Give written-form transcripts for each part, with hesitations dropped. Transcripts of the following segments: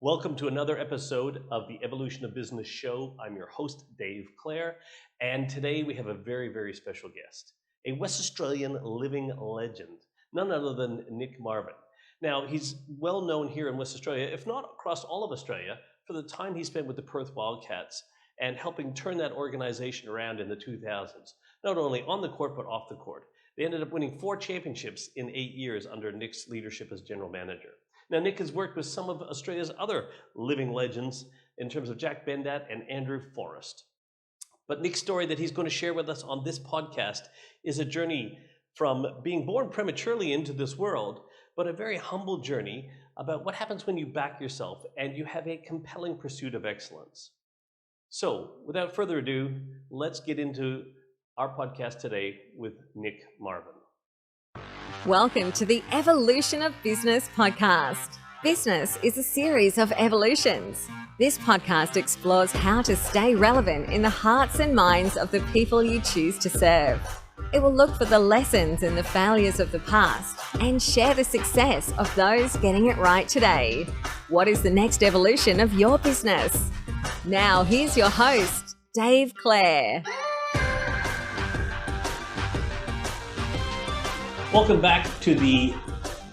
Welcome to another episode of the Evolution of Business show. I'm your host, Dave Clare, and today we have a very, very special guest, a West Australian living legend, none other than Nick Marvin. Now, he's well known here in West Australia, if not across all of Australia, for the time he spent with the Perth Wildcats and helping turn that organization around in the 2000s, not only on the court, but off the court. They ended up winning 4 championships in 8 years under Nick's leadership as general manager. Now, Nick has worked with some of Australia's other living legends in terms of Jack Bendat and Andrew Forrest. But Nick's story that he's going to share with us on this podcast is a journey from being born prematurely into this world, but a very humble journey about what happens when you back yourself and you have a compelling pursuit of excellence. So, without further ado, let's get into our podcast today with Nick Marvin. Welcome to the Evolution of Business podcast. Business is a series of evolutions. This podcast explores how to stay relevant in the hearts and minds of the people you choose to serve. It will look for the lessons and the failures of the past and share the success of those getting it right today. What is the next evolution of your business? Now, here's your host, Dave Clare. Welcome back to the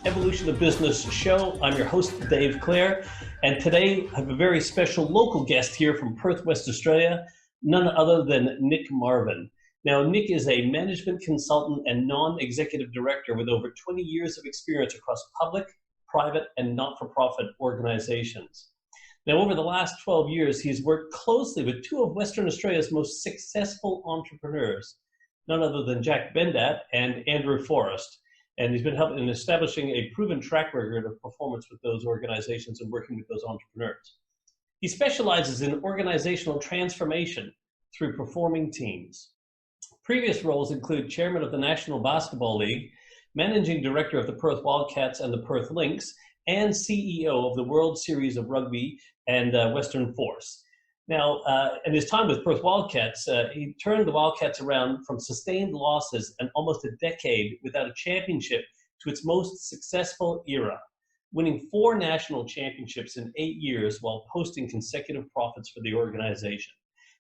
Evolution of Business show. I'm your host, Dave Clare, and today I have a very special local guest here from Perth, West Australia, none other than Nick Marvin. Now, Nick is a management consultant and non-executive director with over 20 years of experience across public, private, and not-for-profit organizations. Now, over the last 12 years, he's worked closely with 2 of Western Australia's most successful entrepreneurs, none other than Jack Bendat and Andrew Forrest. And he's been helping in establishing a proven track record of performance with those organizations and working with those entrepreneurs. He specializes in organizational transformation through performing teams. Previous roles include chairman of the National Basketball League, managing director of the Perth Wildcats and the Perth Lynx, and CEO of the World Series of Rugby and Western Force. Now, in his time with Perth Wildcats, he turned the Wildcats around from sustained losses and almost a decade without a championship to its most successful era, winning 4 national championships in 8 years while posting consecutive profits for the organization.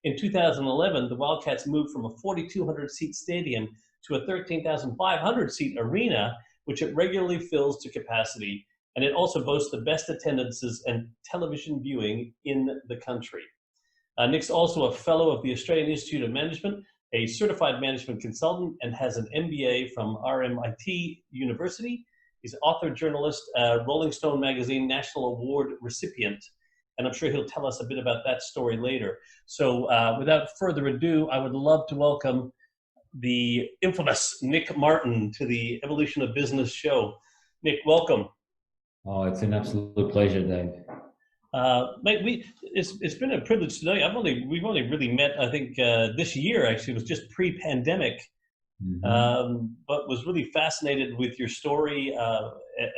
In 2011, the Wildcats moved from a 4,200-seat stadium to a 13,500-seat arena, which it regularly fills to capacity, and it also boasts the best attendances and television viewing in the country. Nick's also a fellow of the Australian Institute of Management, a certified management consultant, and has an MBA from RMIT University. He's an author, journalist, Rolling Stone magazine national award recipient, and I'm sure he'll tell us a bit about that story later. So without further ado, I would love to welcome the infamous Nick Marvin to the Evolution of Business show. Nick, welcome. Oh, it's an absolute pleasure, Dave. Mate, it's been a privilege today. We've only really met, I think, this year. Actually, it was just pre-pandemic, but was really fascinated with your story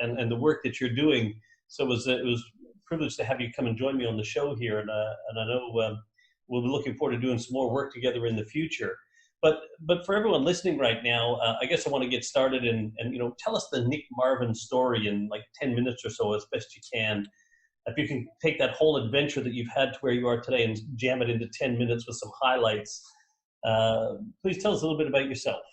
and the work that you're doing. So it was a privilege to have you come and join me on the show here, and I know we'll be looking forward to doing some more work together in the future. But for everyone listening right now, I guess I want to get started and tell us the Nick Marvin story in like 10 minutes or so as best you can. If you can take that whole adventure that you've had to where you are today and jam it into 10 minutes with some highlights, please tell us a little bit about yourself.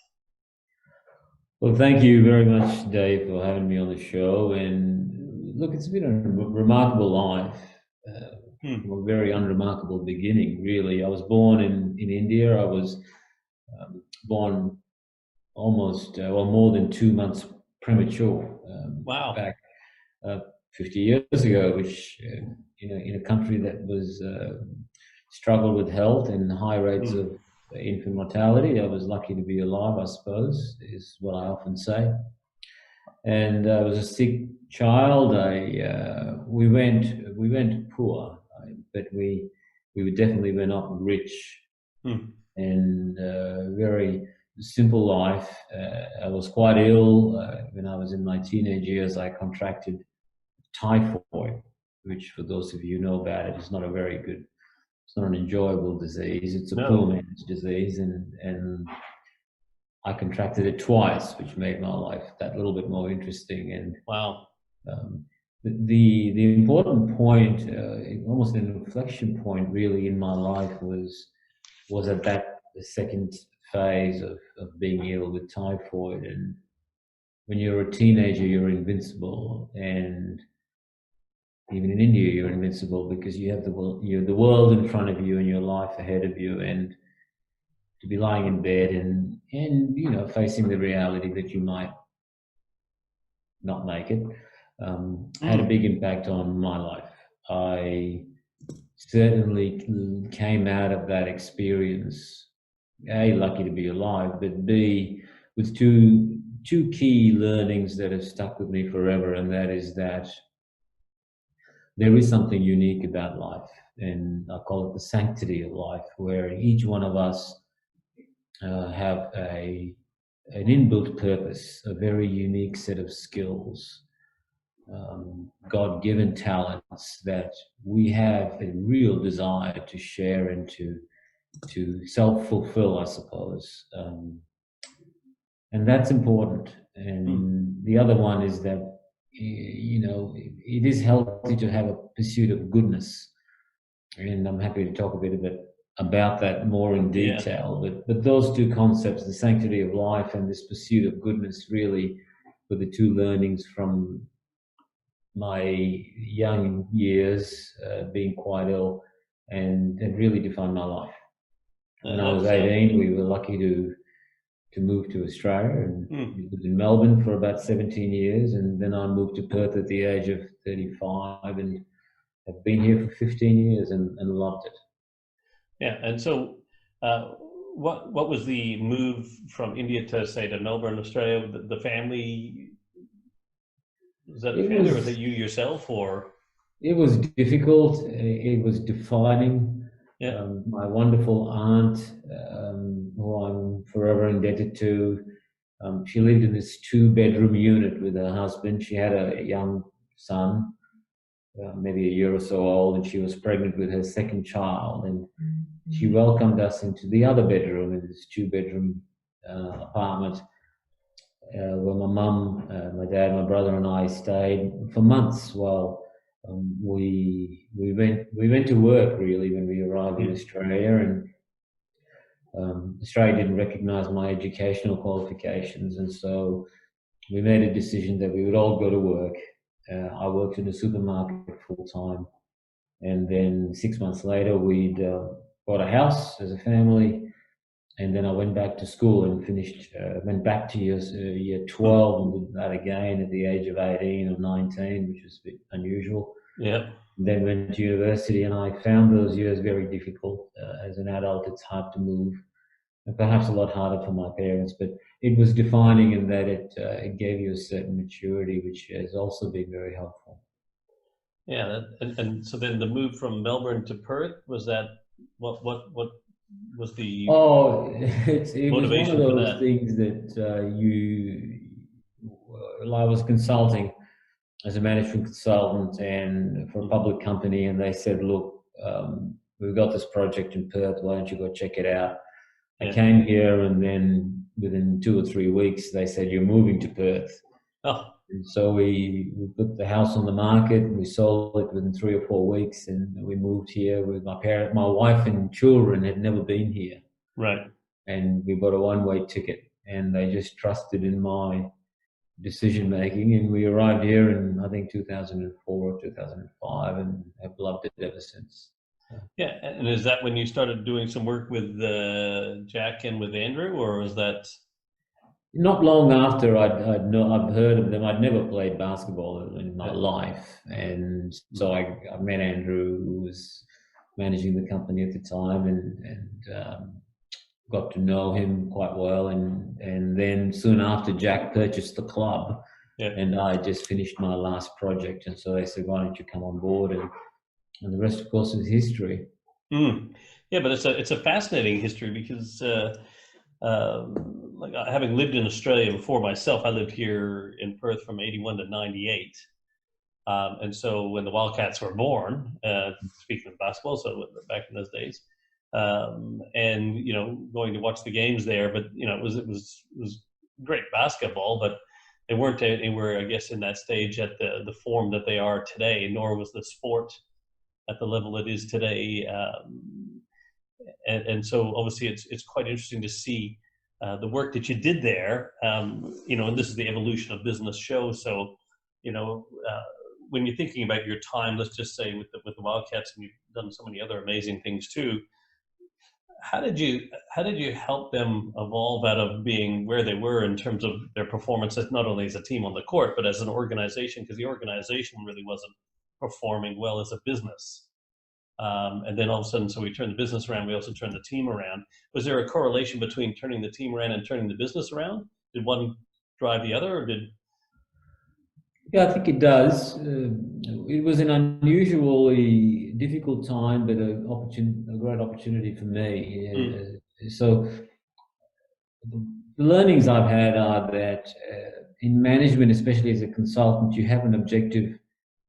Well, thank you very much, Dave, for having me on the show. And look, it's been a remarkable life, a very unremarkable beginning, really. I was born in India. I was born almost, more than 2 months premature. Wow. Back 50 years ago, which, in a country that was struggled with health and high rates of infant mortality. I was lucky to be alive, I suppose, is what I often say. And I was a sick child. We went poor, but we definitely were not rich. And very simple life. I was quite ill when I was in my teenage years. I contracted typhoid, which, for those of you who know about it, is not a very good, it's not an enjoyable disease. It's a poor man's disease, and I contracted it twice, which made my life that little bit more interesting. And wow, the important point, almost an inflection point, really in my life was at that the second phase of being ill with typhoid. And when you're a teenager, you're invincible, and even in India, you're invincible because you have the world in front of you and your life ahead of you, and to be lying in bed and facing the reality that you might not make it, had a big impact on my life. I certainly came out of that experience, A, lucky to be alive, but B, with two key learnings that have stuck with me forever, and that is that there is something unique about life, and I call it the sanctity of life, where each one of us have an inbuilt purpose, a very unique set of skills, God-given talents that we have a real desire to share and to self-fulfill, I suppose. And that's important. And the other one is that, it is healthy to have a pursuit of goodness. And I'm happy to talk a bit about that more in detail. Yeah. But those two concepts, the sanctity of life and this pursuit of goodness, really were the two learnings from my young years, being quite ill, and really defined my life. When I was 18, we were lucky to move to Australia, and we lived in Melbourne for about 17 years, and then I moved to Perth at the age of 35, and have been here for 15 years and loved it. Yeah, and so what was the move from India to, say, to Melbourne, Australia? The family, was that a family, or was it you yourself, or? It was difficult. It was defining. Yeah. My wonderful aunt, who I'm forever indebted to, she lived in this 2-bedroom unit with her husband. She had a young son, maybe a year or so old, and she was pregnant with her second child. And she welcomed us into the other bedroom in this 2-bedroom apartment, where my mum, my dad, my brother, and I stayed for months while we went to work, really, when we arrived in Australia. And Australia didn't recognise my educational qualifications, and so we made a decision that we would all go to work. I worked in a supermarket full time, and then 6 months later we'd bought a house as a family. And then I went back to school and went back to year 12 and did that again at the age of 18 or 19, which was a bit unusual. Yeah. Then went to university, and I found those years very difficult. As an adult, it's hard to move, and perhaps a lot harder for my parents, but it was defining in that it gave you a certain maturity, which has also been very helpful. Yeah, and so then the move from Melbourne to Perth, was that what was the it was one of those things that I was consulting as a management consultant and for a public company, and they said, look, we've got this project in Perth, why don't you go check it out? I came here, and then within 2 or 3 weeks they said, you're moving to Perth. And so we put the house on the market, and we sold it within 3 or 4 weeks, and we moved here with my wife and children had never been here. Right. And we bought a one-way ticket, and they just trusted in my decision-making, and we arrived here in, I think, 2004 or 2005, and have loved it ever since. Yeah, and is that when you started doing some work with Jack and with Andrew, or was that? Not long after I'd heard of them. I'd never played basketball in my life, and so I met Andrew, who was managing the company at the time, and got to know him quite well. And then soon after, Jack purchased the club, and I just finished my last project, and so they said, "Why don't you come on board?" And the rest, of course, is history. Yeah, but it's a fascinating history because. Like having lived in Australia before myself, I lived here in Perth from 81 to 98. And so when the Wildcats were born, speaking of basketball, so back in those days, and, going to watch the games there, but, it was great basketball, but they weren't anywhere, I guess, in that stage at the form that they are today, nor was the sport at the level it is today. And so obviously it's quite interesting to see the work that you did there, and this is the Evolution of Business show. So, when you're thinking about your time, let's just say with the Wildcats, and you've done so many other amazing things too, how did you help them evolve out of being where they were in terms of their performance, not only as a team on the court, but as an organization? Because the organization really wasn't performing well as a business. And then all of a sudden, so we turned the business around, we also turned the team around. Was there a correlation between turning the team around and turning the business around? Did one drive the other, or did... Yeah, I think it does. It was an unusually difficult time, but a great opportunity for me. So the learnings I've had are that in management, especially as a consultant, you have an objective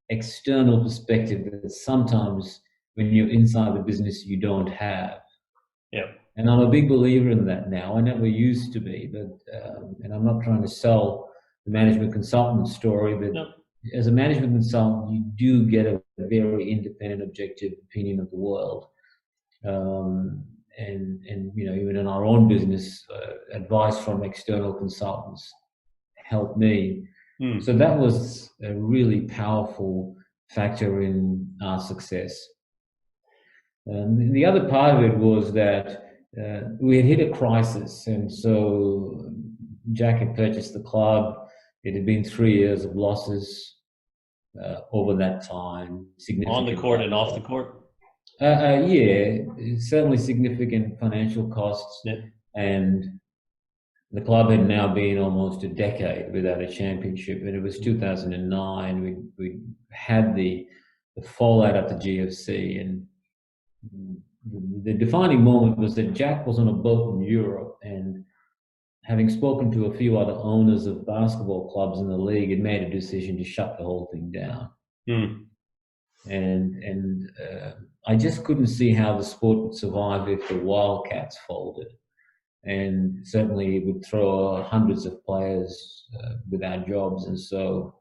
external perspective that sometimes when you're inside the business you don't have. Yeah. And I'm a big believer in that now. I never used to be, but and I'm not trying to sell the management consultant story, but No. As a management consultant, you do get a very independent, objective opinion of the world. And even in our own business, advice from external consultants helped me. So that was a really powerful factor in our success. And the other part of it was that we had hit a crisis, and so Jack had purchased the club. It had been 3 years of losses over that time. On the court and off the court? Yeah, certainly significant financial costs. Yeah. And the club had now been almost a decade without a championship, and it was 2009. We had the fallout of the GFC, and the defining moment was that Jack was on a boat in Europe, and having spoken to a few other owners of basketball clubs in the league, had made a decision to shut the whole thing down. And I just couldn't see how the sport would survive if the Wildcats folded. And certainly it would throw hundreds of players without jobs. And so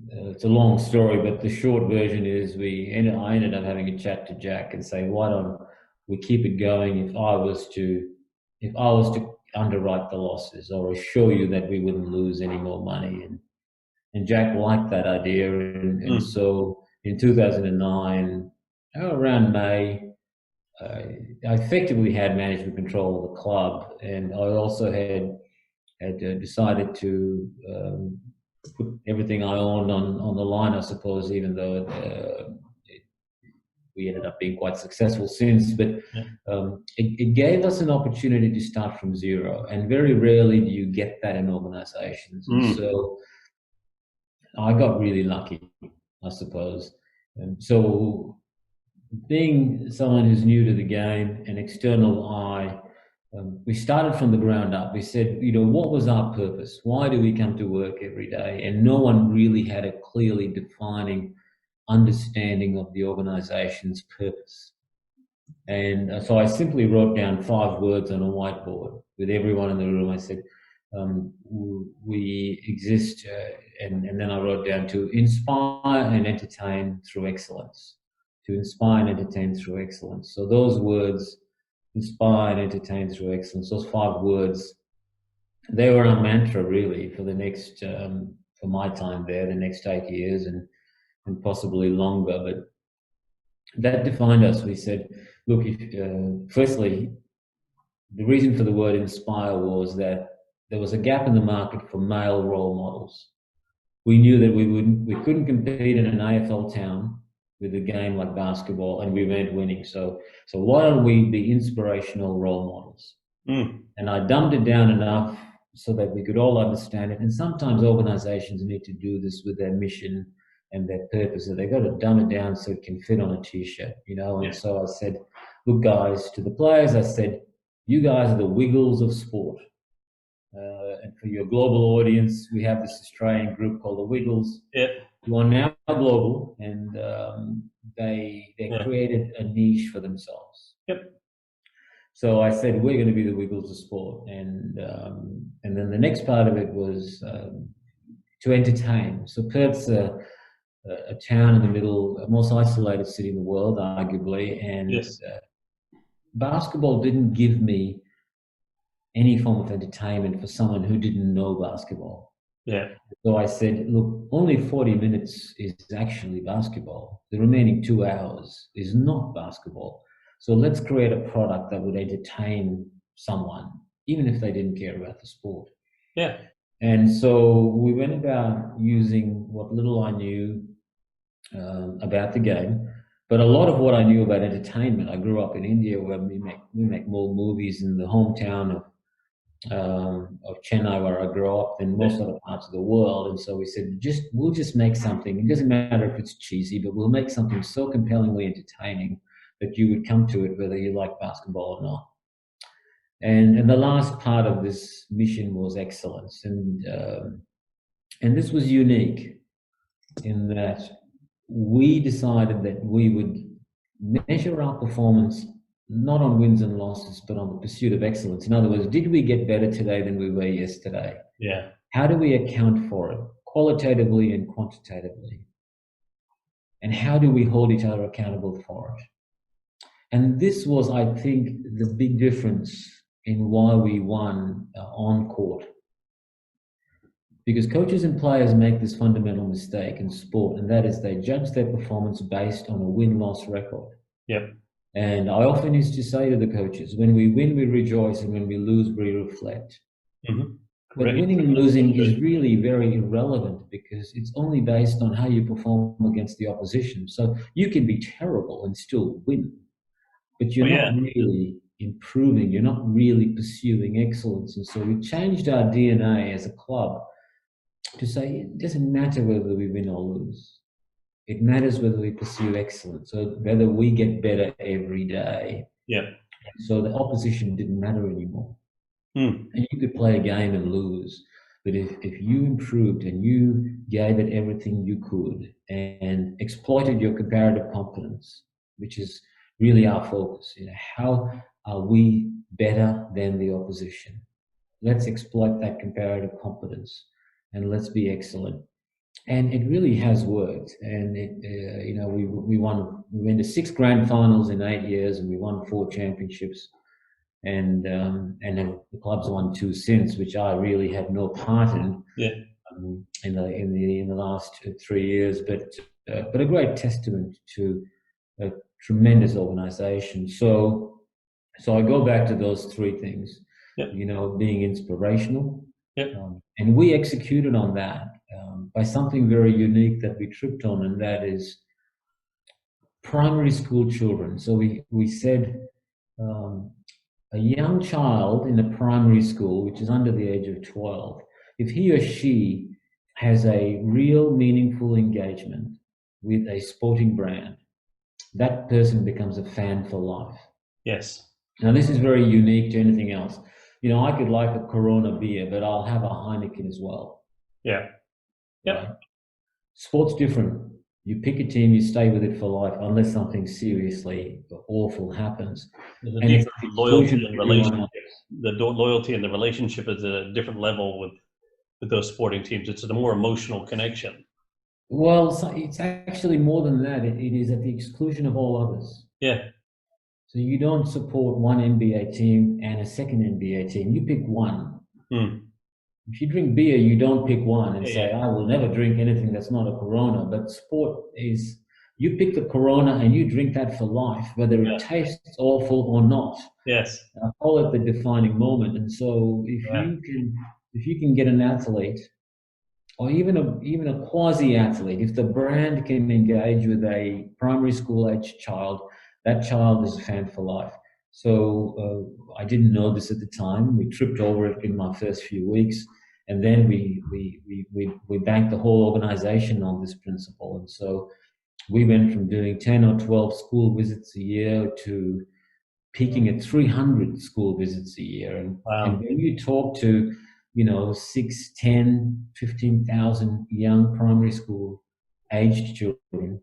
it's a long story, but the short version is I ended up having a chat to Jack and say, why don't we keep it going if I was to underwrite the losses or assure you that we wouldn't lose any more money. And Jack liked that idea. And so in 2009, around May, I effectively had management control of the club, and I also had decided to put everything I owned on the line, I suppose, even though we ended up being quite successful since. But it gave us an opportunity to start from zero, and very rarely do you get that in organizations. And so I got really lucky, I suppose. And so being someone who's new to the game, an external eye, we started from the ground up. We said, what was our purpose? Why do we come to work every day? And no one really had a clearly defining understanding of the organization's purpose. And so I simply wrote down 5 words on a whiteboard with everyone in the room. I said, we exist, and then I wrote down to inspire and entertain through excellence. To inspire and entertain through excellence. So those words, inspire and entertain through excellence, those 5 words, they were our mantra really for the next, for my time there, the next 8 years and possibly longer. But that defined us. We said, look, firstly, the reason for the word inspire was that there was a gap in the market for male role models. We knew that we couldn't compete in an AFL town with a game like basketball, and we weren't winning. So why don't we be inspirational role models? And I dumbed it down enough so that we could all understand it. And sometimes organizations need to do this with their mission and their purpose. So they've got to dumb it down so it can fit on a t-shirt, And so I said, look, guys, to the players, I said, you guys are the Wiggles of sport. And for your global audience, we have this Australian group called the Wiggles. Who are now global, and they created a niche for themselves. So I said, we're going to be the Wiggles of sport. And then the next part of it was to entertain. So Perth's a town in the middle, most isolated city in the world, arguably. And Yes. Basketball didn't give me any form of entertainment for someone who didn't know basketball. Yeah. So I said, look, only 40 minutes is actually basketball. The remaining 2 hours is not basketball. So let's create a product that would entertain someone, even if they didn't care about the sport. Yeah. And so we went about using what little I knew about the game, but a lot of what I knew about entertainment. I grew up in India, where we make more movies in the hometown of Chennai, where I grew up, than most other parts of the world. And so we said, we'll just make something. It doesn't matter if it's cheesy, but we'll make something so compellingly entertaining that you would come to it whether you like basketball or not. And the last part of this mission was excellence, and this was unique in that we decided that we would measure our performance not on wins and losses, but on the pursuit of excellence. In other words, did we get better today than we were yesterday? Yeah. How do we account for it, qualitatively and quantitatively? And how do we hold each other accountable for it? And this was, I think, the big difference in why we won on court. Because coaches and players make this fundamental mistake in sport, and that is they judge their performance based on a win-loss record. Yep. And I often used to say to the coaches, when we win, we rejoice, and when we lose, we reflect. Mm-hmm. But winning and losing is really very irrelevant, because it's only based on how you perform against the opposition. So you can be terrible and still win, but you're not really improving. You're not really pursuing excellence. And so we changed our DNA as a club to say it doesn't matter whether we win or lose. It matters whether we pursue excellence, so whether we get better every day. Yeah. So the opposition didn't matter anymore. And you could play a game and lose, but if you improved and you gave it everything you could and exploited your comparative competence, which is really our focus, how are we better than the opposition? Let's exploit that comparative competence and let's be excellent. And it really has worked. And we went to 6 grand finals in 8 years, and we won 4 championships. And then the club's won 2 since, which I really had no part in. Yeah. In the last 3 years, but a great testament to a tremendous organisation. So I go back to those 3 things. Yep. Being inspirational. Yep. And we executed on that by something very unique that we tripped on, and that is primary school children. So we said a young child in a primary school, which is under the age of 12, if he or she has a real meaningful engagement with a sporting brand, that person becomes a fan for life. Yes. Now, this is very unique to anything else. I could like a Corona beer, but I'll have a Heineken as well. Yeah. Yep. Right? Sport's different. You pick a team, you stay with it for life, unless something seriously awful happens. And it's loyalty and relationship. The loyalty and the relationship is at a different level with those sporting teams. It's a more emotional connection. Well, it's actually more than that. It is at the exclusion of all others. Yeah. So you don't support one NBA team and a second NBA team. You pick one. If you drink beer, you don't pick one and say, I will never drink anything that's not a Corona. But sport is, you pick the Corona and you drink that for life, whether it tastes awful or not. Yes. I call it the defining moment. And so if you can get an athlete, or even a quasi-athlete, if the brand can engage with a primary school age child, that child is a fan for life. So I didn't know this at the time. We tripped over it in my first few weeks, and then we banked the whole organization on this principle. And so we went from doing 10 or 12 school visits a year to peaking at 300 school visits a year. And when you talk to 6, 10, 15,000 young primary school aged children,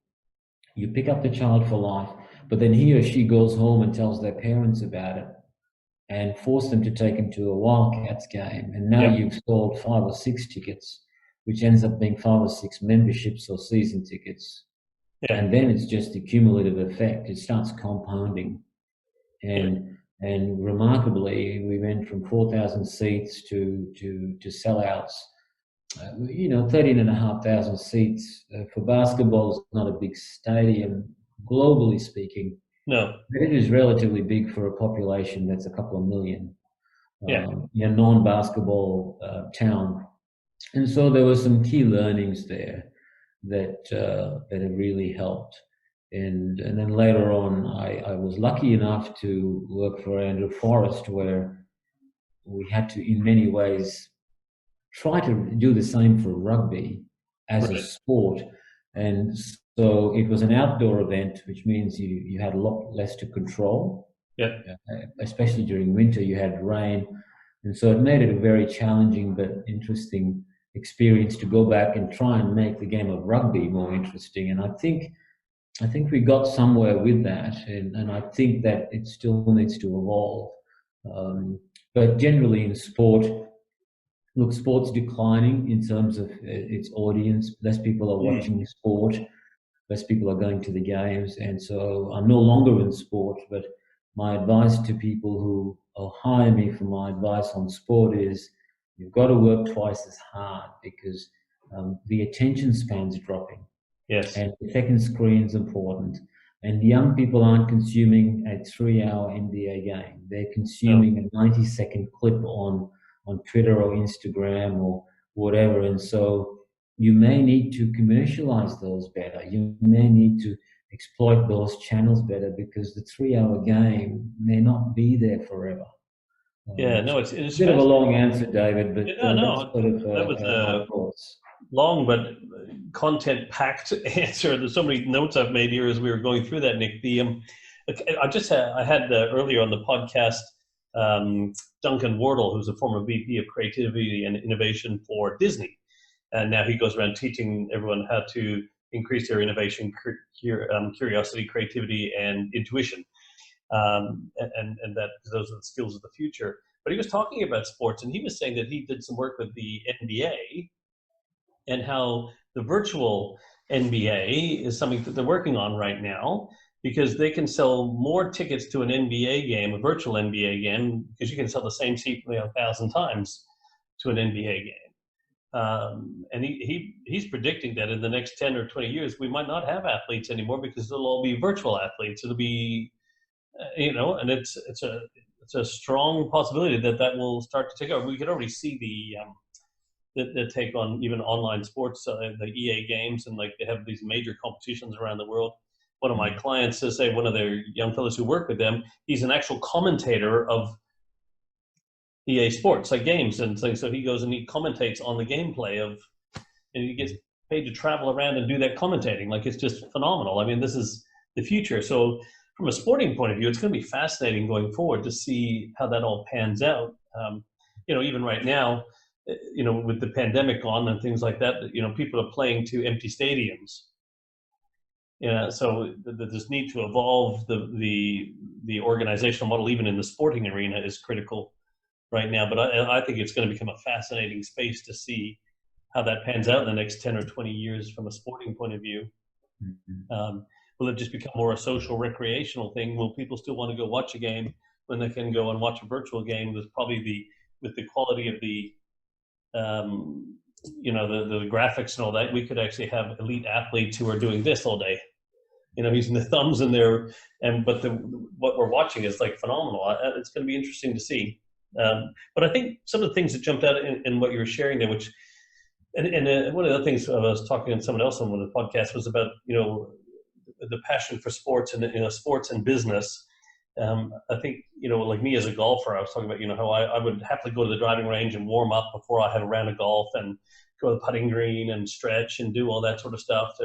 you pick up the child for life, but then he or she goes home and tells their parents about it. and force them to take him to a Wildcats game. And now Yep. you've sold 5 or 6 tickets, which ends up being 5 or 6 memberships or season tickets. Yeah. And then it's just the cumulative effect. It starts compounding. Yeah. And remarkably, we went from 4,000 seats to sellouts. 13,500 seats for basketball is not a big stadium, globally speaking. No. But it is relatively big for a population that's a couple of million. Yeah. Non-basketball town. And so there were some key learnings there that have really helped. And then later on, I was lucky enough to work for Andrew Forrest, where we had to, in many ways, try to do the same for rugby as a Right. sport. And so it was an outdoor event, which means you had a lot less to control. Yeah. Especially during winter, you had rain. And so it made it a very challenging but interesting experience to go back and try and make the game of rugby more interesting. And I think we got somewhere with that, and I think that it still needs to evolve. But generally in sport, look, sport's declining in terms of its audience. Less people are watching sport, less people are going to the games, and so I'm no longer in sport. But my advice to people who hire me for my advice on sport is you've got to work twice as hard, because the attention span's dropping. Yes. And the second screen's important. And young people aren't consuming a 3-hour NBA game. They're consuming a 90-second clip on Twitter or Instagram or whatever. And so you may need to commercialize those better. You may need to exploit those channels better, because the 3-hour game may not be there forever. Yeah. No, it's a bit of a long answer, David, but no, that's sort of that was my thoughts. Long but content-packed answer. There's so many notes I've made here as we were going through that, Nick. I had earlier on the podcast Duncan Wardle, who's a former VP of Creativity and Innovation for Disney, and now he goes around teaching everyone how to increase their innovation, curiosity, creativity, and intuition, and that those are the skills of the future. But he was talking about sports, and he was saying that he did some work with the NBA, and how the virtual NBA is something that they're working on right now, because they can sell more tickets to an NBA game, a virtual NBA game, because you can sell the same seat 1,000 times to an NBA game. And he's predicting that in the next 10 or 20 years, we might not have athletes anymore, because they'll all be virtual athletes. It'll be, and it's a strong possibility that will start to take over. We could already see the take on even online sports, the EA games, and like they have these major competitions around the world. One of my clients says, say, one of their young fellows who work with them, he's an actual commentator of EA Sports, like games and things. So he goes and he commentates on the gameplay and he gets paid to travel around and do that commentating. Like, it's just phenomenal. I mean, this is the future. So from a sporting point of view, it's going to be fascinating going forward to see how that all pans out. Even right now, with the pandemic on and things like that, people are playing to empty stadiums. So this need to evolve the organizational model, even in the sporting arena, is critical right now. But I think it's going to become a fascinating space to see how that pans out in the next 10 or 20 years from a sporting point of view. Mm-hmm. Will it just become more a social recreational thing? Will people still want to go watch a game when they can go and watch a virtual game? There's probably with the quality of the graphics and all that, we could actually have elite athletes who are doing this all day, using the thumbs in there, but what we're watching is like phenomenal. It's going to be interesting to see. But I think some of the things that jumped out in what you were sharing there, and one of the things I was talking to someone else on one of the podcasts was about, the passion for sports and, sports and business. I think, like me as a golfer, I was talking about, how I would happily go to the driving range and warm up before I had a round of golf and go to the putting green and stretch and do all that sort of stuff.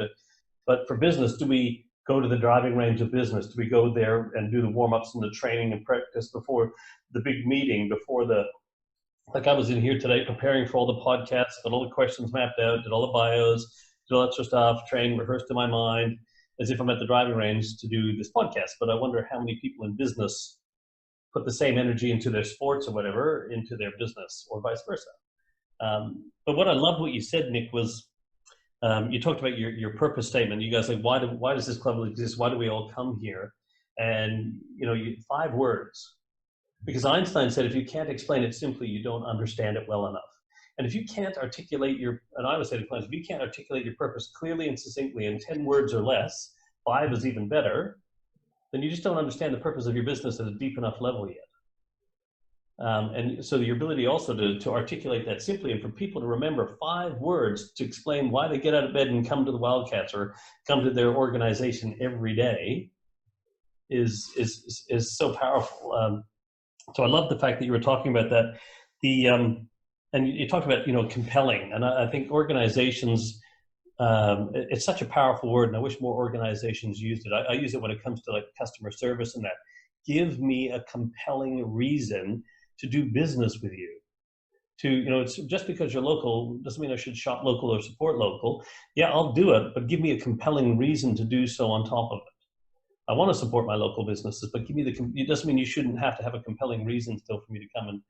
But for business, do we go to the driving range of business? Do we go there and do the warm-ups and the training and practice before the big meeting, like I was in here today preparing for all the podcasts, got all the questions mapped out, did all the bios, did all that sort of stuff, trained, rehearsed in my mind, as if I'm at the driving range to do this podcast. But I wonder how many people in business put the same energy into their sports or whatever into their business, or vice versa. But what I loved what you said, Nick, was you talked about your purpose statement. You guys like, why does this club exist? Why do we all come here? And 5 words, because Einstein said if you can't explain it simply, you don't understand it well enough. And if you can't articulate and I would say to clients, if you can't articulate your purpose clearly and succinctly in 10 words or less, 5 is even better, then you just don't understand the purpose of your business at a deep enough level yet. And so your ability also to articulate that simply, and for people to remember 5 words to explain why they get out of bed and come to the Wildcats or come to their organization every day is so powerful. So I love the fact that you were talking about that. And you talked about, compelling. And I think organizations, it's such a powerful word, and I wish more organizations used it. I use it when it comes to like customer service and that. Give me a compelling reason to do business with you. It's just because you're local doesn't mean I should shop local or support local. Yeah, I'll do it, but give me a compelling reason to do so on top of it. I want to support my local businesses, but it doesn't mean you shouldn't have to have a compelling reason still for me to come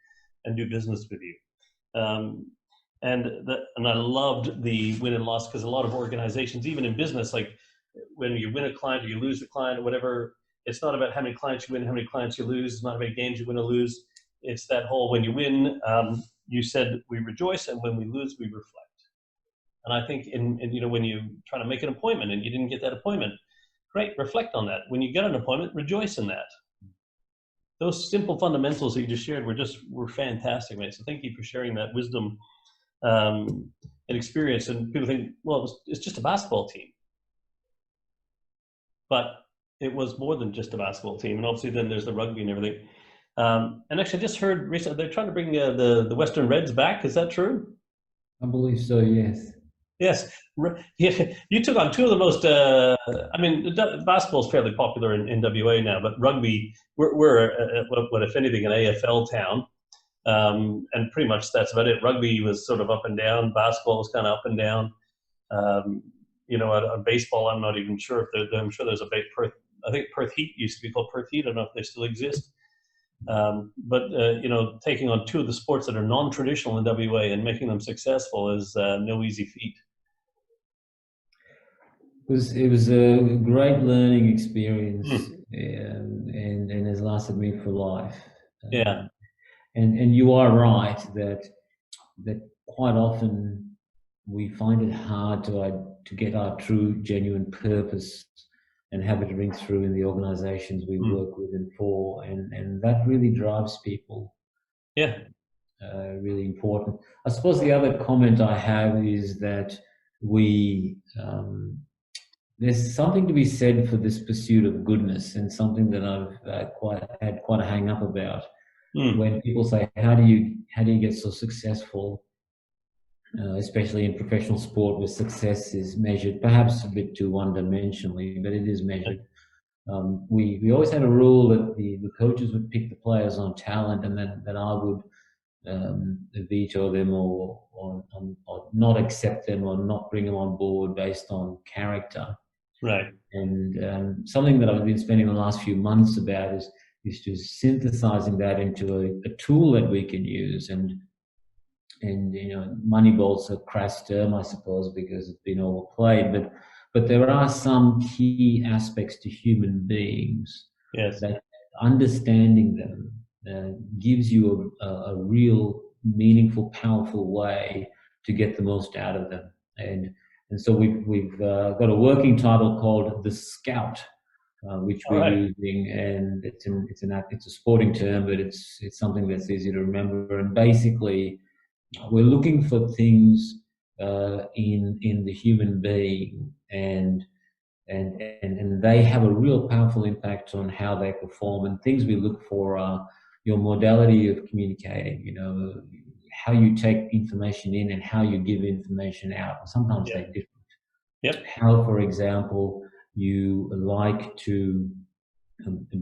and do business with you. And I loved the win and loss, because a lot of organizations, even in business, like when you win a client or you lose a client or whatever, it's not about how many clients you win, how many clients you lose. It's not how many games you win or lose. It's that whole, when you win, you said we rejoice, and when we lose, we reflect. And I think when you try to make an appointment and you didn't get that appointment, great, reflect on that. When you get an appointment, rejoice in that. Those simple fundamentals that you just shared were fantastic, mate. So thank you for sharing that wisdom and experience. And people think, well, it's just a basketball team. But it was more than just a basketball team. And obviously then there's the rugby and everything. And actually I just heard recently they're trying to bring the Western Reds back. Is that true? I believe so, yes. Yes. You took on 2 of the most, basketball is fairly popular in WA now, but rugby, we're what if anything, an AFL town. And pretty much that's about it. Rugby was sort of up and down. Basketball was kind of up and down. On baseball, I'm not even sure I'm sure there's a big Perth. I think Perth Heat used to be called Perth Heat. I don't know if they still exist. But taking on 2 of the sports that are non-traditional in WA and making them successful is no easy feat. It was a great learning experience, and has lasted me for life. Yeah. And you are right that quite often we find it hard to get our true, genuine purpose and have it ring through in the organizations we work with and for, and that really drives people. Yeah. Really important. I suppose the other comment I have is that there's something to be said for this pursuit of goodness, and something that I've had quite a hang up about. When people say, how do you get so successful, especially in professional sport, where success is measured perhaps a bit too one-dimensionally, but it is measured. We always had a rule that the coaches would pick the players on talent, and that I would veto them or not accept them or not bring them on board based on character. Right. And something that I've been spending the last few months about is just synthesizing that into a tool that we can use. And Moneyball's a crass term, I suppose, because it's been overplayed, but there are some key aspects to human beings. Yes. That understanding them gives you a real, meaningful, powerful way to get the most out of them. And so we've got a working title called The Scout, which we're using, and it's a sporting term, but it's something that's easy to remember. And basically, we're looking for things in the human being, and they have a real powerful impact on how they perform. And things we look for are your modality of communicating, how you take information in and how you give information out. Sometimes they're different. Yep. How, for example, you like to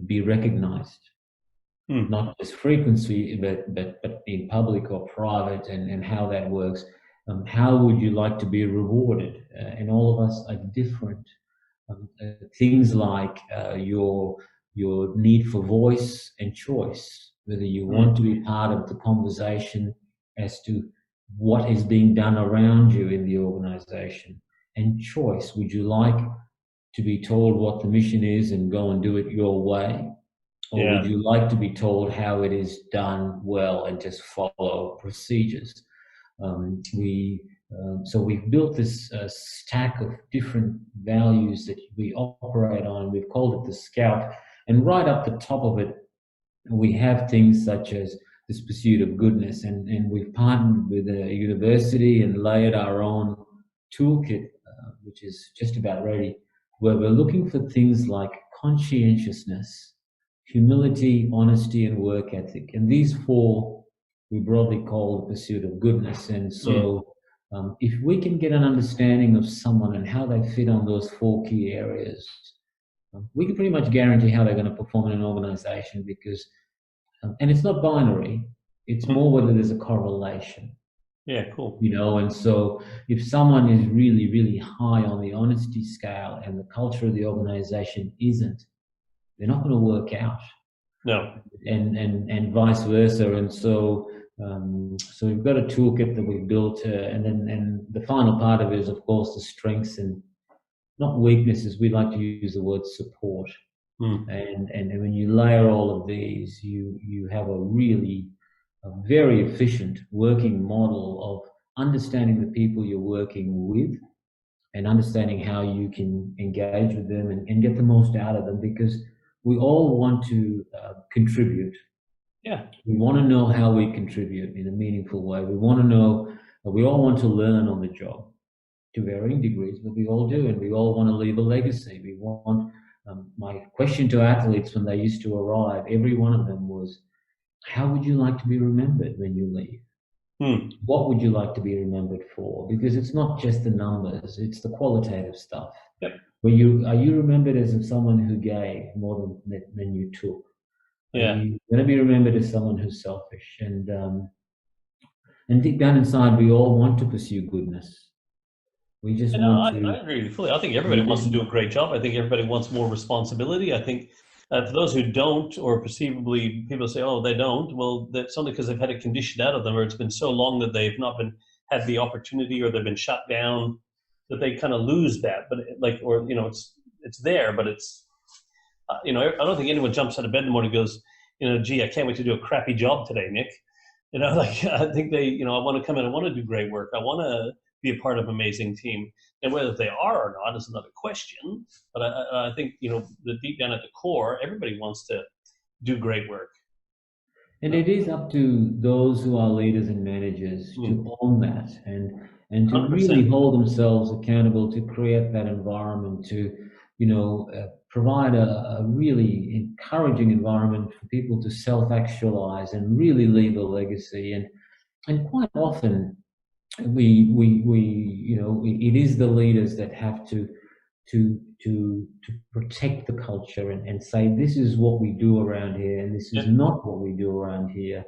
be recognized, not just frequency, but in public or private, and how that works. How would you like to be rewarded? And all of us are different. Things like your your need for voice and choice, whether you want to be part of the conversation as to what is being done around you in the organization, and choice. Would you like to be told what the mission is and go and do it your way? Or would you like to be told how it is done well and just follow procedures? So we've built this stack of different values that we operate on. We've called it the Scout. And right up the top of it, we have things such as this pursuit of goodness. And we've partnered with a university and layered our own toolkit, which is just about ready, where we're looking for things like conscientiousness, humility, honesty, and work ethic. And these four we broadly call the pursuit of goodness. And so if we can get an understanding of someone and how they fit on those four key areas, we can pretty much guarantee how they're going to perform in an organization, because, and it's not binary, it's more whether there's a correlation. Yeah, cool. And so if someone is really, really high on the honesty scale and the culture of the organization isn't, they're not going to work out. No. And vice versa. And so we've got a toolkit that we've built, and the final part of it is, of course, the strengths and not weaknesses. We like to use the word support. And when you layer all of these, you have a very efficient working model of understanding the people you're working with and understanding how you can engage with them and get the most out of them, because we all want to contribute. Yeah. We want to know how we contribute in a meaningful way. We want to know, we all want to learn on the job to varying degrees, but we all do, and we all want to leave a legacy. We want, my question to athletes when they used to arrive, every one of them was, how would you like to be remembered when you leave? What would you like to be remembered for? Because it's not just the numbers, it's the qualitative stuff. Yep. Are you remembered as someone who gave more than you took? Yeah. Are you going to be remembered as someone who's selfish? And deep down inside, we all want to pursue goodness. We just want to. I agree with you fully. I think everybody wants to do a great job. I think everybody wants more responsibility. I think for those who don't, or perceivably people say, oh, they don't, well, that's only because they've had it conditioned out of them, or it's been so long that they've not had the opportunity, or they've been shut down, that they kind of lose that. But it's there, but it's, I don't think anyone jumps out of bed in the morning and goes, gee, I can't wait to do a crappy job today, Nick. I think I want to come in, I want to do great work. I want to be a part of an amazing team. And whether they are or not is another question. But I think, the deep down at the core, everybody wants to do great work. And it is up to those who are leaders and managers to own that and to 100%. really hold themselves accountable to create that environment, to provide a really encouraging environment for people to self-actualize and really leave a legacy. And quite often it is the leaders that have to protect the culture and say, this is what we do around here and this is not what we do around here,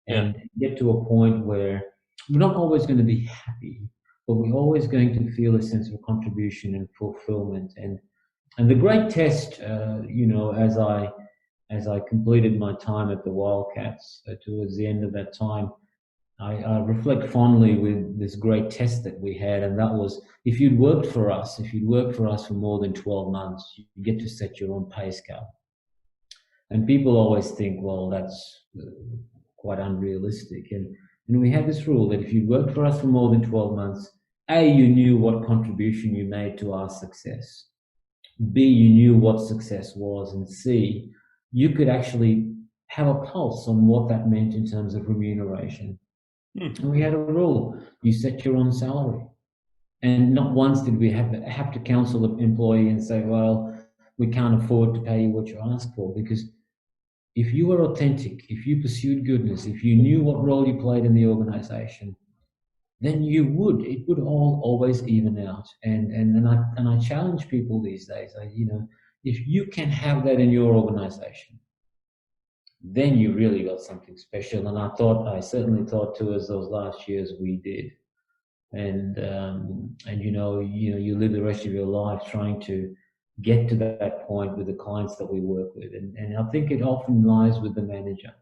and get to a point where we're not always going to be happy, but we're always going to feel a sense of contribution and fulfillment. And the great test, as I completed my time at the Wildcats, towards the end of that time, I reflect fondly with this great test that we had, and that was, if you'd worked for us for more than 12 months, you get to set your own pay scale. And people always think, well, that's quite unrealistic. And we had this rule that if you worked for us for more than 12 months, A, you knew what contribution you made to our success. B, you knew what success was. And C, you could actually have a pulse on what that meant in terms of remuneration. And we had a rule: you set your own salary. And not once did we have to counsel the employee and say, well, we can't afford to pay you what you asked for. Because if you were authentic, if you pursued goodness, if you knew what role you played in the organization, then it would all always even out. And I challenge people these days, if you can have that in your organization, then you really got something special. And I certainly thought too, as those last years we did. And you live the rest of your life trying to get to that point with the clients that we work with. And I think it often lies with the manager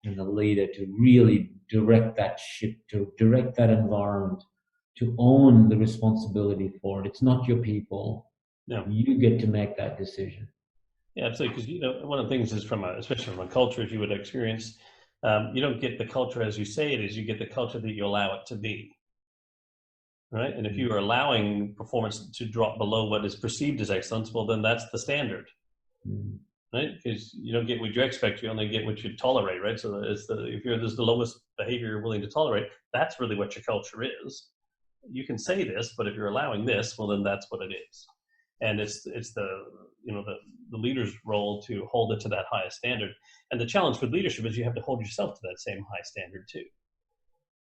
and the leader to really direct that ship, to direct that environment, to own the responsibility for it. It's not your people. No. You get to make that decision. Yeah, absolutely. Because one of the things is especially from a culture, as you would experience, you don't get the culture as you say it is. You get the culture that you allow it to be, right? And if you are allowing performance to drop below what is perceived as excellence, well, then that's the standard, right? Because you don't get what you expect; you only get what you tolerate, right? So if there's the lowest behavior you're willing to tolerate, that's really what your culture is. You can say this, but if you're allowing this, well, then that's what it is. And it's the the leader's role to hold it to that highest standard. And the challenge with leadership is you have to hold yourself to that same high standard too.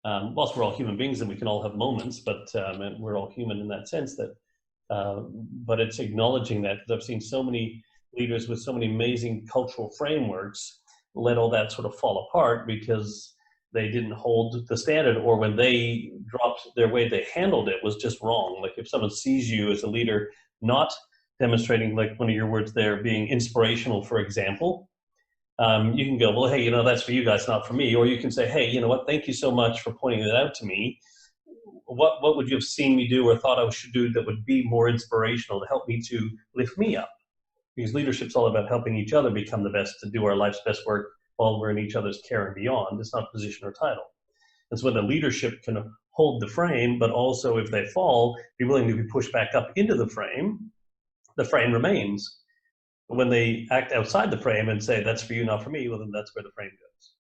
Whilst we're all human beings and we can all have moments, but we're all human in that sense that. But it's acknowledging that, because I've seen so many leaders with so many amazing cultural frameworks let all that sort of fall apart because they didn't hold the standard, or when they dropped their way they handled it was just wrong. Like if someone sees you as a leader not demonstrating, like one of your words there, being inspirational, for example, you can go, well, hey, that's for you guys, not for me. Or you can say, hey, you know what, thank you so much for pointing that out to me. What would you have seen me do or thought I should do that would be more inspirational to help me to lift me up? Because leadership's all about helping each other become the best, to do our life's best work while we're in each other's care and beyond. It's not position or title. And so when the leadership can hold the frame, but also if they fall, be willing to be pushed back up into the frame remains. But when they act outside the frame and say, that's for you, not for me, well, then that's where the frame goes.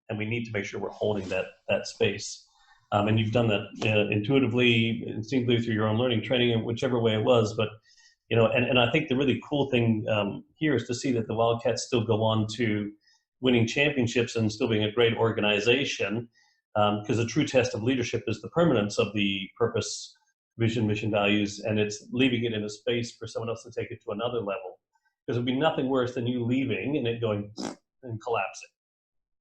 And we need to make sure we're holding that space. And you've done that intuitively, instinctively through your own learning, training, in whichever way it was. But and I think the really cool thing here is to see that the Wildcats still go on to winning championships and still being a great organization, because the true test of leadership is the permanence of the purpose, vision, mission, values, and it's leaving it in a space for someone else to take it to another level. Because it would be nothing worse than you leaving and it going and collapsing.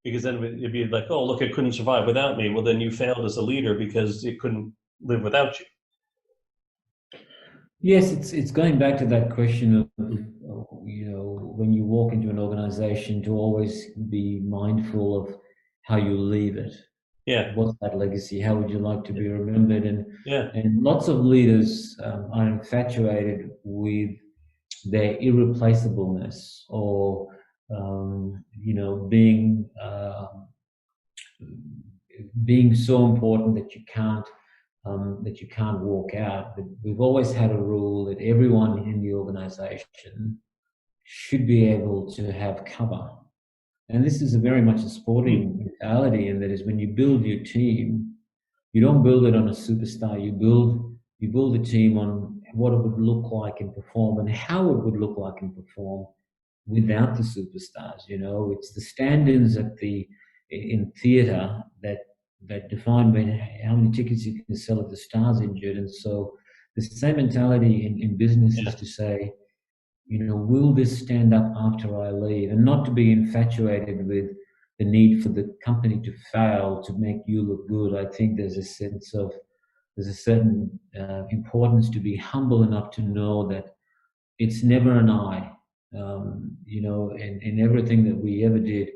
Because then it'd be like, oh, look, it couldn't survive without me. Well, then you failed as a leader because it couldn't live without you. Yes, it's going back to that question of, when you walk into an organization, to always be mindful of how you leave it. Yeah. What's that legacy? How would you like to be remembered? Yeah. And lots of leaders are infatuated with their irreplaceableness, or being so important that you can't walk out. But we've always had a rule that everyone in the organization should be able to have cover. And this is very much a sporting mentality, and that is, when you build your team, you don't build it on a superstar. You build a team on what it would look like and perform, and how it would look like and perform without the superstars. It's the stand-ins in theatre that define how many tickets you can sell if the star's injured. And so the same mentality in business is to say, will this stand up after I leave? And not to be infatuated with the need for the company to fail to make you look good. I think there's a certain importance to be humble enough to know that it's never an I. In everything that we ever did,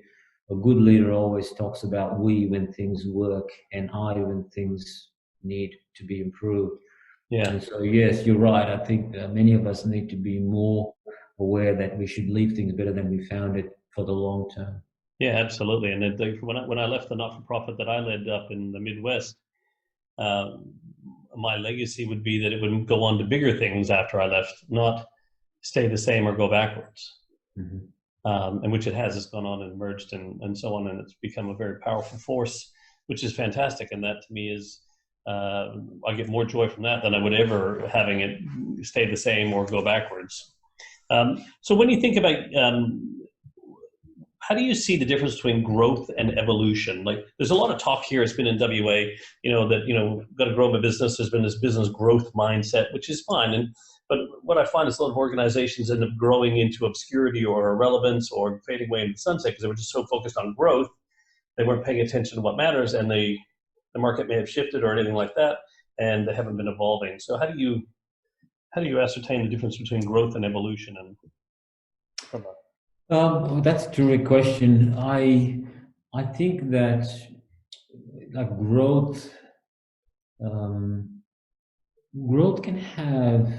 a good leader always talks about we when things work, and I when things need to be improved. Yeah. And so, yes, you're right. I think many of us need to be more aware that we should leave things better than we found it for the long term. Yeah, absolutely. And when I left the not-for-profit that I led up in the Midwest, my legacy would be that it would go on to bigger things after I left, not stay the same or go backwards. And which it has. It's gone on and merged and so on, and it's become a very powerful force, which is fantastic. And that to me is, I get more joy from that than I would ever having it stay the same or go backwards. So when you think about, how do you see the difference between growth and evolution? Like, there's a lot of talk here. It's been in WA, that, got to grow my business. There's been this business growth mindset, which is fine. But what I find is a lot of organizations end up growing into obscurity or irrelevance or fading away into the sunset because they were just so focused on growth. They weren't paying attention to what matters, and the market may have shifted or anything like that, and they haven't been evolving. So how do you How do you ascertain the difference between growth and evolution? And from That's a terrific question. I think that like um, growth can have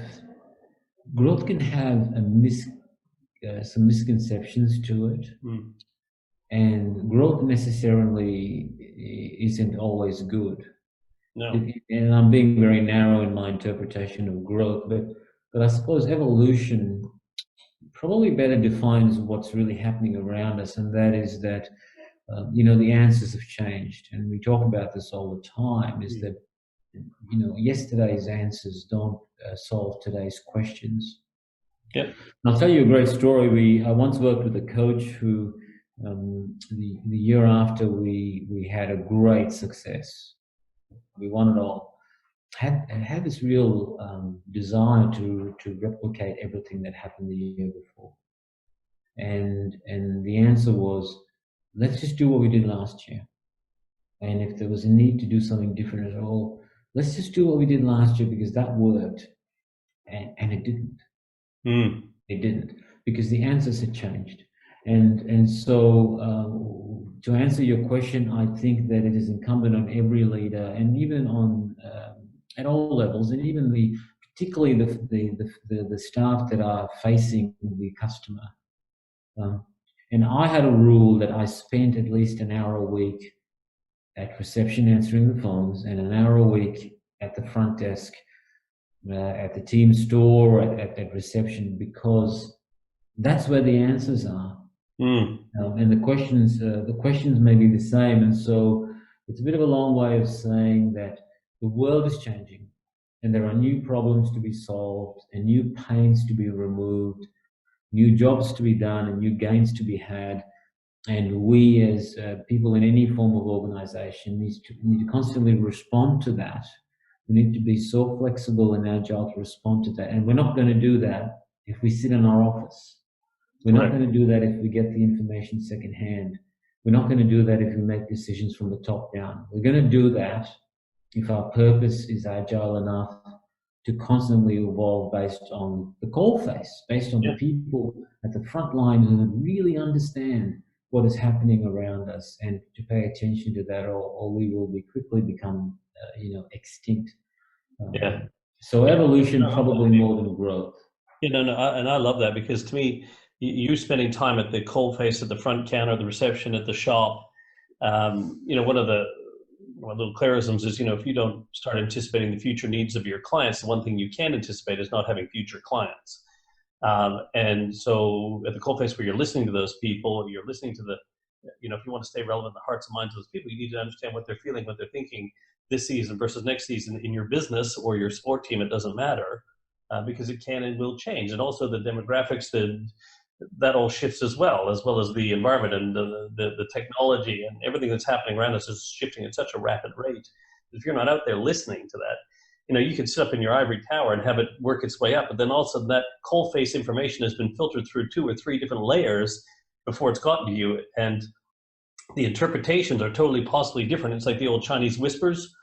some misconceptions to it, and growth necessarily isn't always good. no, And I'm being very narrow in my interpretation of growth, but I suppose evolution probably better defines what's really happening around us, and that is that the answers have changed, and we talk about this all the time. Is that yesterday's answers don't solve today's questions. yep, And I'll tell you a great story. I once worked with a coach who, the year after we had a great success, we won it all. Had this real desire to replicate everything that happened the year before, and the answer was, let's just do what we did last year. And if there was a need to do something different at all, let's just do what we did last year because that worked. And it didn't. It didn't, because the answers had changed. And so to answer your question, I think that it is incumbent on every leader, and even on at all levels, and even particularly the staff that are facing the customer. And I had a rule that I spent at least an hour a week at reception answering the phones, and an hour a week at the front desk, at the team store, at reception, because that's where the answers are. And the questions may be the same. And so it's a bit of a long way of saying that the world is changing, and there are new problems to be solved, and new pains to be removed, new jobs to be done, and new gains to be had. And we, as people in any form of organization, need to constantly respond to that. We need to be so flexible and agile to respond to that. And we're not going to do that if we sit in our office. We're not going to do that if we get the information secondhand. We're not going to do that if we make decisions from the top down. We're going to do that if our purpose is agile enough to constantly evolve based on the coalface, based on the people at the front line who really understand what is happening around us, and to pay attention to that, or we will quickly become, extinct. So evolution probably more than growth. and I love that, because to me, you spending time at the coalface, at the front counter, the reception, at the shop. One of the little clarisms is, if you don't start anticipating the future needs of your clients, the one thing you can anticipate is not having future clients. And so at the coalface, where you're listening to those people, you're listening to if you want to stay relevant in the hearts and minds of those people, you need to understand what they're feeling, what they're thinking this season versus next season in your business or your sport team. It doesn't matter, because it can and will change. And also the demographics, that all shifts as well as the environment, and the technology and everything that's happening around us is shifting at such a rapid rate. If you're not out there listening to that, you can sit up in your ivory tower and have it work its way up, but then also that coalface information has been filtered through 2 or 3 different layers before it's gotten to you, and the interpretations are totally possibly different. It's like the old Chinese whispers,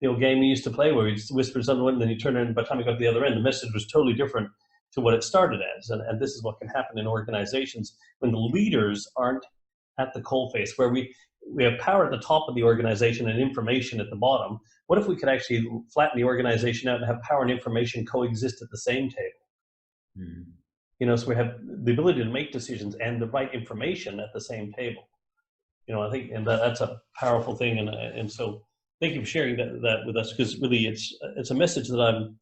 the old game we used to play where you just whisper something and then you turn it, and by the time you got to the other end, the message was totally different to what it started as. And this is what can happen in organizations when the leaders aren't at the coalface, where we have power at the top of the organization and information at the bottom. What if we could actually flatten the organization out and have power and information coexist at the same table? So we have the ability to make decisions and the right information at the same table. I think, and that's a powerful thing. And so thank you for sharing that with us, because really it's a message that I'm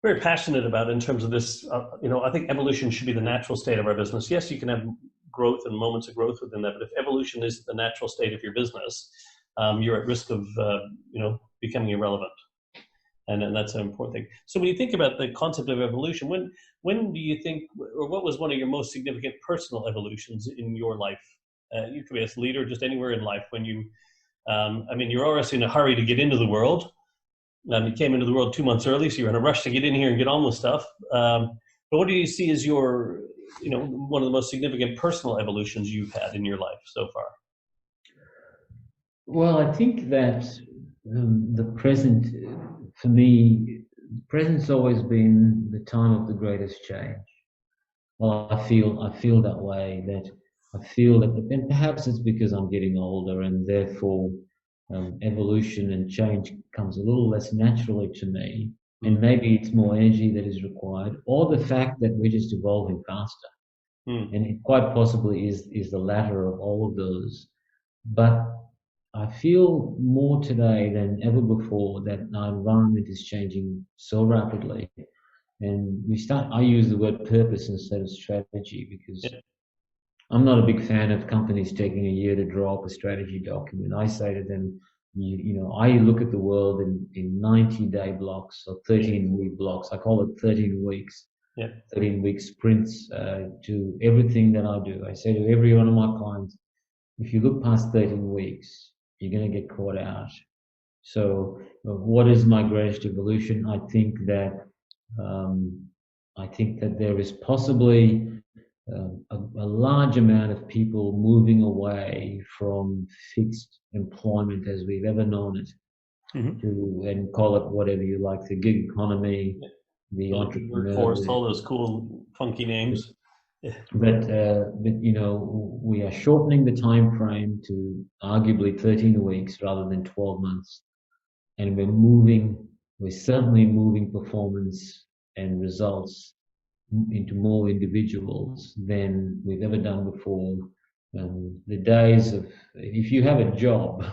very passionate about in terms of this. I think evolution should be the natural state of our business. Yes, you can have growth and moments of growth within that, but if evolution is the natural state of your business, you're at risk of becoming irrelevant, and that's an important thing. So when you think about the concept of evolution, when do you think, or what was one of your most significant personal evolutions in your life? You could be as a leader, just anywhere in life, when you, you're always in a hurry to get into the world. You came into the world 2 months early, so you're in a rush to get in here and get on with stuff. But what do you see as your, one of the most significant personal evolutions you've had in your life so far? Well, I think that the present present's always been the time of the greatest change. Well, I feel that way. That I feel that, and perhaps it's because I'm getting older, and therefore evolution and change comes a little less naturally to me. And maybe it's more energy that is required, or the fact that we're just evolving faster. And it quite possibly is the latter of all of those. But I feel more today than ever before that our environment is changing so rapidly. And I use the word purpose instead of strategy because Yeah. I'm not a big fan of companies taking a year to draw up a strategy document. I say to them, I look at the world in 90-day blocks or 13-week blocks. I call it 13 weeks, Yeah. 13-week sprints to everything that I do. I say to every one of my clients, if you look past 13 weeks, you're going to get caught out. So what is my greatest evolution? Um, I think that there is possibly a large amount of people moving away from fixed employment as we've ever known it to, and call it whatever you like, the gig economy, the entrepreneur. Workforce, all those cool, funky names. Yeah. But we are shortening the time frame to arguably 13 weeks rather than 12 months, and we're certainly moving performance and results into more individuals than we've ever done before. The days of, if you have a job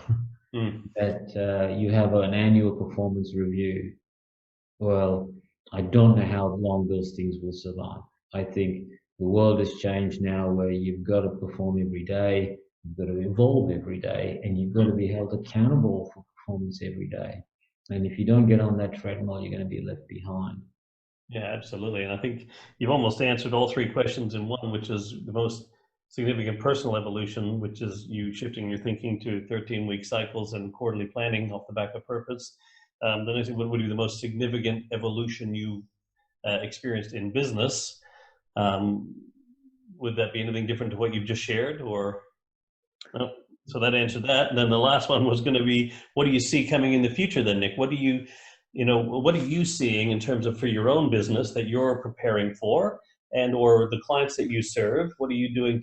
that you have an annual performance review, well, I don't know how long those things will survive. I think the world has changed now where you've got to perform every day, you've got to evolve every day, and you've got to be held accountable for performance every day. And if you don't get on that treadmill, you're going to be left behind. Yeah, absolutely. And I think you've almost answered all three questions in one, which is the most significant personal evolution, which is you shifting your thinking to 13-week cycles and quarterly planning off the back of purpose. The next thing would be the most significant evolution you've experienced in business. Would that be anything different to what you've just shared, or? No? So that answered that. And then the last one was going to be, what do you see coming in the future then, Nick? What are you seeing in terms of for your own business that you're preparing for, and or the clients that you serve? What are you doing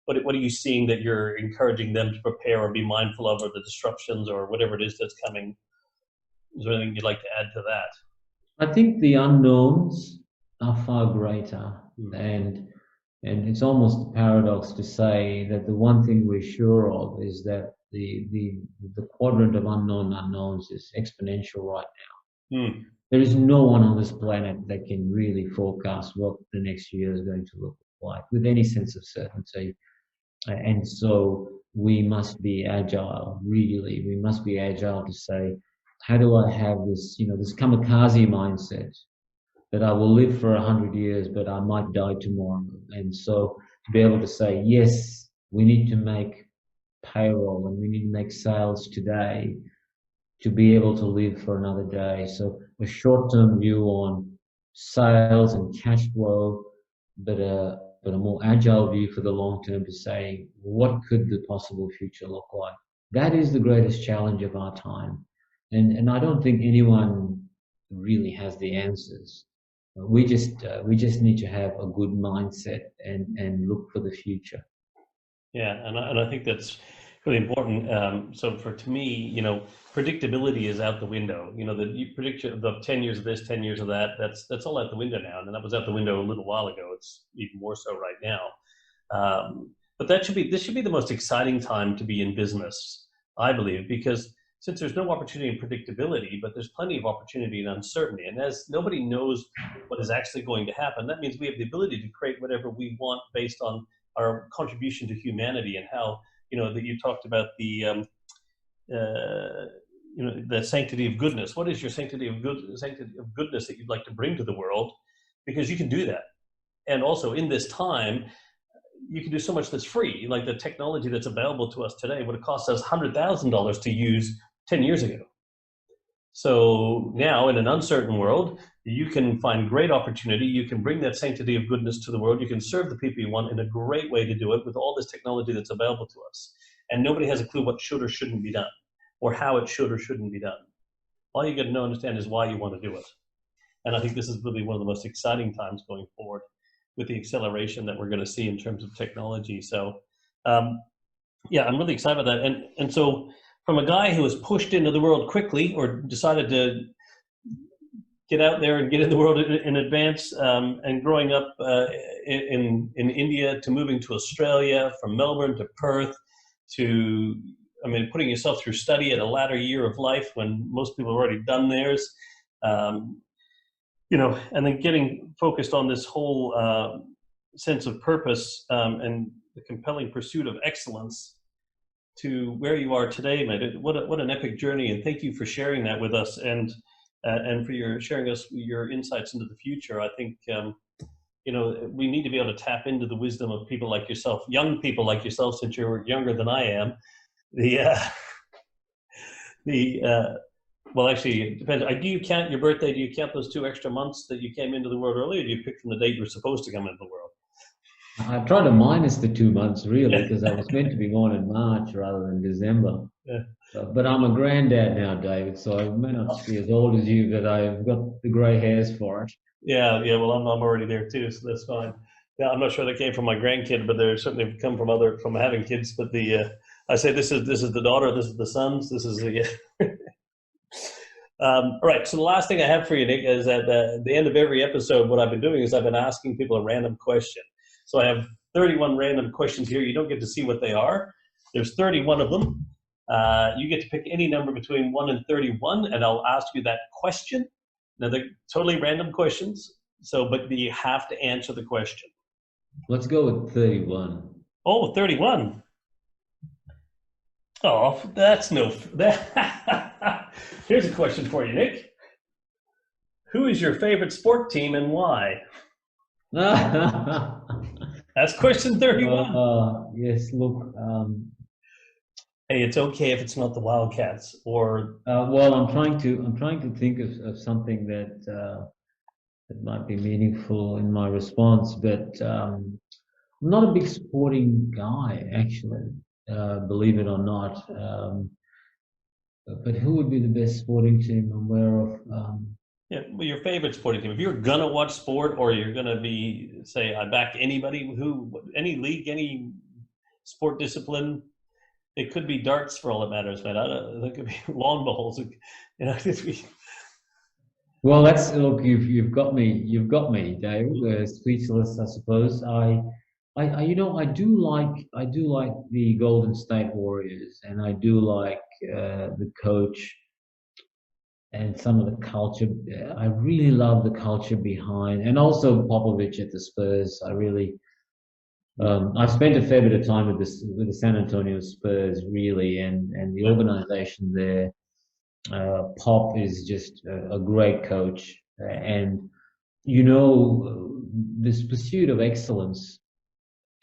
what are you seeing that you're encouraging them to prepare or be mindful of, or the disruptions or whatever it is that's coming? Is there anything you'd like to add to that? I think the unknowns are far greater, and it's almost a paradox to say that the one thing we're sure of is that the quadrant of unknown unknowns is exponential right now. There is no one on this planet that can really forecast what the next year is going to look like with any sense of certainty. And so we must be agile, really. We must be agile to say, how do I have this, this kamikaze mindset that I will live for 100 years, but I might die tomorrow. And so to be able to say, yes, we need to make payroll and we need to make sales today to be able to live for another day. So a short-term view on sales and cash flow, but a more agile view for the long term to say, what could the possible future look like? That is the greatest challenge of our time. And I don't think anyone really has the answers. We just need to have a good mindset and look for the future. Yeah, and I think that's really important. So to me, predictability is out the window. You predict the 10 years of this, 10 years of that. That's all out the window now, and that was out the window a little while ago. It's even more so right now. But this should be the most exciting time to be in business, I believe, because since there's no opportunity in predictability, but there's plenty of opportunity in uncertainty. And as nobody knows what is actually going to happen, that means we have the ability to create whatever we want based on our contribution to humanity, and how, that you talked about the sanctity of goodness. What is your sanctity of goodness that you'd like to bring to the world? Because you can do that. And also in this time, you can do so much that's free. Like the technology that's available to us today would have cost us $100,000 to use 10 years ago. So now in an uncertain world, you can find great opportunity. You can bring that sanctity of goodness to the world. You can serve the people you want in a great way to do it with all this technology that's available to us. And nobody has a clue what should or shouldn't be done, or how it should or shouldn't be done. All you got to know and understand is why you want to do it. And I think this is really one of the most exciting times going forward with the acceleration that we're going to see in terms of technology. So, yeah, I'm really excited about that. And so from a guy who was pushed into the world quickly or decided to get out there and get in the world in advance, and growing up in India to moving to Australia, from Melbourne to Perth to, putting yourself through study at a latter year of life when most people have already done theirs, and then getting focused on this whole sense of purpose, and the compelling pursuit of excellence to where you are today, mate. What an epic journey, and thank you for sharing that with us, and for sharing us your insights into the future. I think we need to be able to tap into the wisdom of people like yourself, young people like yourself, since you're younger than I am. Well, actually, it depends. Do you count your birthday? Do you count those 2 extra months that you came into the world early, or do you pick from the date you were supposed to come into the world? I tried to minus the 2 months, really, because I was meant to be born in March rather than December. Yeah. But I'm a granddad now, David, so I may not be as old as you, but I've got the grey hairs for it. Yeah. Well, I'm already there too, so that's fine. Yeah, I'm not sure that came from my grandkid, but they certainly come from having kids. But I say this is the daughter, this is the sons, this is the. All right. So the last thing I have for you, Nick, is at the end of every episode, what I've been doing is I've been asking people a random question. So I have 31 random questions here. You don't get to see what they are. There's 31 of them. You get to pick any number between 1 and 31, and I'll ask you that question. Now, they're totally random questions, but you have to answer the question. Let's go with 31. Oh, 31. Oh, that's no... Here's a question for you, Nick. Who is your favorite sport team and why? That's question 31. Yes, look... Hey, it's okay if it's not the Wildcats or. Well, I'm trying to think of something that might be meaningful in my response, but I'm not a big sporting guy, actually. Believe it or not. But who would be the best sporting team I'm aware of? Yeah, well, your favorite sporting team. If you're gonna watch sport, or you're gonna say, I back anybody, any league, any sport discipline. It could be darts for all that matters, man. It could be lawn bowls. Well, look. You've got me, Dave. Speechless, I suppose. I do like the Golden State Warriors, and I do like the coach and some of the culture. I really love the culture behind, and also Popovich at the Spurs. I really. I've spent a fair bit of time with the San Antonio Spurs, really, and the organization there. Pop is just a great coach, and this pursuit of excellence.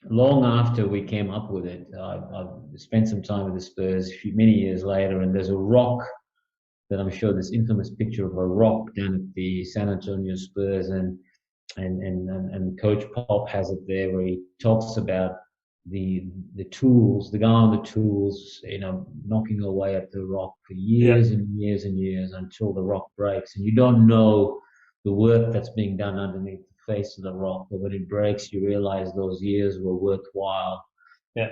Long after we came up with it, I've spent some time with the Spurs many years later, and there's a rock that I'm sure, this infamous picture of a rock down at the San Antonio Spurs, and Coach Pop has it there, where he talks about the tools, the guy on the tools, knocking away at the rock for years and years and years until the rock breaks, and you don't know the work that's being done underneath the face of the rock, but when it breaks, you realize those years were worthwhile. Yeah.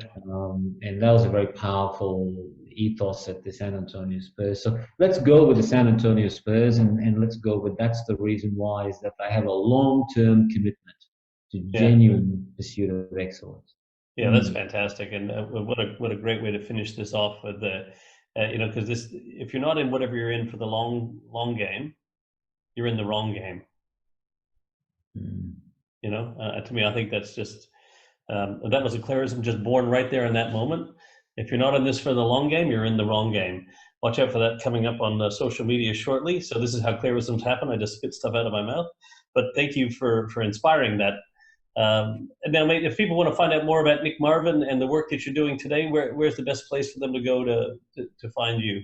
And that was a very powerful ethos at the San Antonio Spurs. So let's go with the San Antonio Spurs, and let's go with, that's the reason why, is that they have a long-term commitment to genuine pursuit of excellence. Yeah, that's fantastic, and what a great way to finish this off with because if you're not in whatever you're in for the long game, you're in the wrong game. To me, I think that's just. That was a clarism just born right there in that moment. If you're not in this for the long game, you're in the wrong game. Watch out for that coming up on social media shortly. So this is how clarisms happen. I just spit stuff out of my mouth. But thank you for inspiring that. And now, mate, if people want to find out more about Nick Marvin and the work that you're doing today, where's the best place for them to go to find you?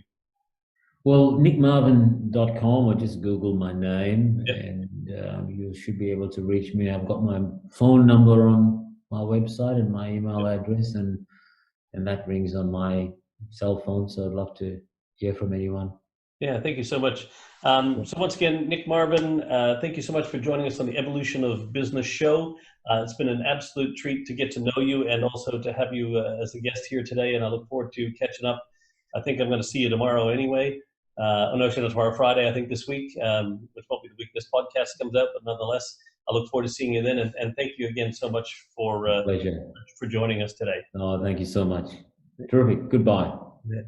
Well, nickmarvin.com, or just Google my name, and you should be able to reach me. I've got my phone number on my website and my email address, and that rings on my cell phone, so I'd love to hear from anyone. Yeah, thank you so much. So once again, Nick, Marvin, thank you so much for joining us on the Evolution of Business show. It's been an absolute treat to get to know you and also to have you as a guest here today, and I look forward to catching up. I think I'm going to see you tomorrow anyway. No, tomorrow, Friday, I think this week, which won't be the week this podcast comes out, but nonetheless, I look forward to seeing you then, and thank you again so much Pleasure. for joining us today. Oh, thank you so much. Terrific. Goodbye. Yeah.